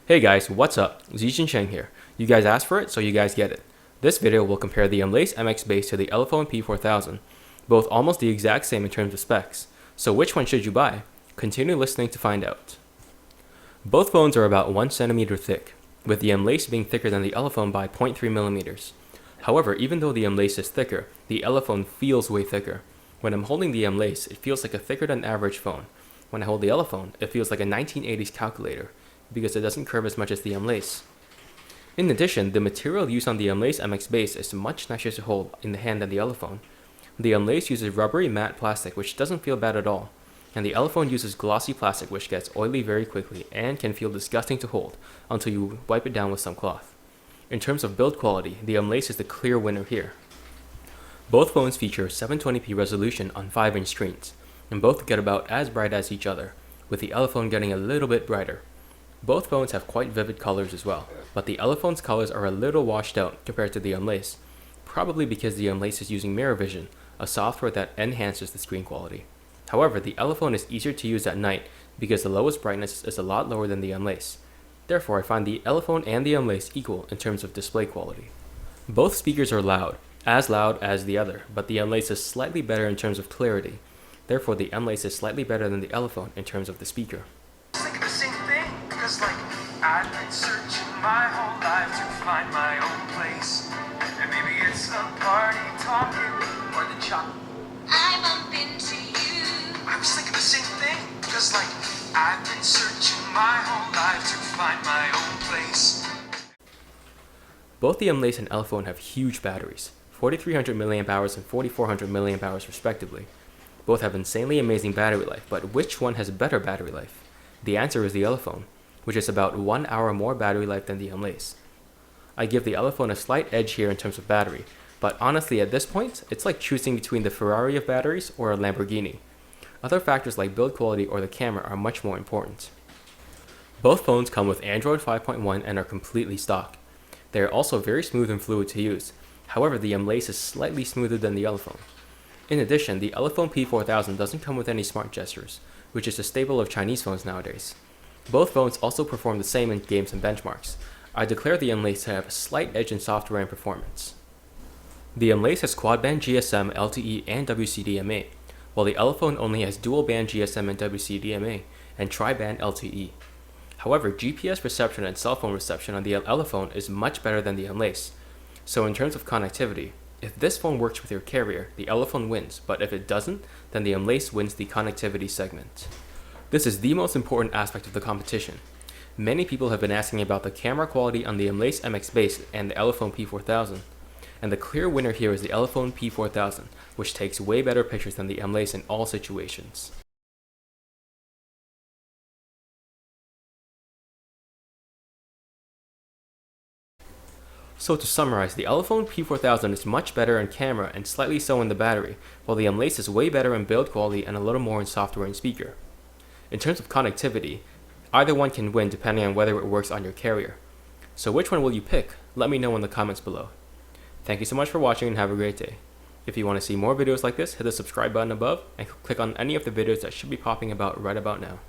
Hey guys, what's up? Zijin Cheng here. You guys asked for it, so you guys get it. This video will compare the Mlais MX Base to the Elephone P4000, both almost the exact same in terms of specs. So which one should you buy? Continue listening to find out. Both phones are about 1 centimeter thick, with the Mlais being thicker than the Elephone by 0.3 millimeters. However, even though the Mlais is thicker, the Elephone feels way thicker. When I'm holding the Mlais, it feels like a thicker than average phone. When I hold the Elephone, it feels like a 1980s calculator, because it doesn't curve as much as the Mlais. In addition, the material used on the Mlais MX Base is much nicer to hold in the hand than the Elephone. The Mlais uses rubbery matte plastic, which doesn't feel bad at all, and the Elephone uses glossy plastic, which gets oily very quickly and can feel disgusting to hold until you wipe it down with some cloth. In terms of build quality, the Mlais is the clear winner here. Both phones feature 720p resolution on 5-inch screens, and both get about as bright as each other, with the Elephone getting a little bit brighter. Both phones have quite vivid colors as well, but the Elephone's colors are a little washed out compared to the Mlais, probably because the Mlais is using mirror vision, a software that enhances the screen quality. However, the Elephone is easier to use at night because the lowest brightness is a lot lower than the Mlais. Therefore, I find the Elephone and the Mlais equal in terms of display quality. Both speakers are loud as the other, but the Mlais is slightly better in terms of clarity. Therefore, the Mlais is slightly better than the Elephone in terms of the speaker. I've been searching my whole life to find my own place. And maybe it's the party talking or the chop. I bump into you. I was thinking the same thing. Because I've been searching my whole life to find my own place. Both the Mlais and Elephone have huge batteries, 4300 mAh and 4400 mAh respectively. Both have insanely amazing battery life, but which one has better battery life? The answer is the Elephone, which is about 1 hour more battery life than the Mlais. I give the Elephone a slight edge here in terms of battery, but honestly at this point, it's like choosing between the Ferrari of batteries or a Lamborghini. Other factors like build quality or the camera are much more important. Both phones come with Android 5.1 and are completely stock. They are also very smooth and fluid to use. However, the Mlais is slightly smoother than the Elephone. In addition, the Elephone P4000 doesn't come with any smart gestures, which is a staple of Chinese phones nowadays. Both phones also perform the same in games and benchmarks. I declare the Mlais to have a slight edge in software and performance. The Mlais has quad-band GSM, LTE, and WCDMA, while the Elephone only has dual-band GSM and WCDMA, and tri-band LTE. However, GPS reception and cell phone reception on the Elephone is much better than the Mlais. So in terms of connectivity, if this phone works with your carrier, the Elephone wins, but if it doesn't, then the Mlais wins the connectivity segment. This is the most important aspect of the competition. Many people have been asking about the camera quality on the Mlais MX Base and the Elephone P4000, and the clear winner here is the Elephone P4000, which takes way better pictures than the Mlais in all situations. So to summarize, the Elephone P4000 is much better in camera and slightly so in the battery, while the Mlais is way better in build quality and a little more in software and speaker. In terms of connectivity, either one can win depending on whether it works on your carrier. So which one will you pick? Let me know in the comments below. Thank you so much for watching and have a great day. If you want to see more videos like this, hit the subscribe button above and click on any of the videos that should be popping about right about now.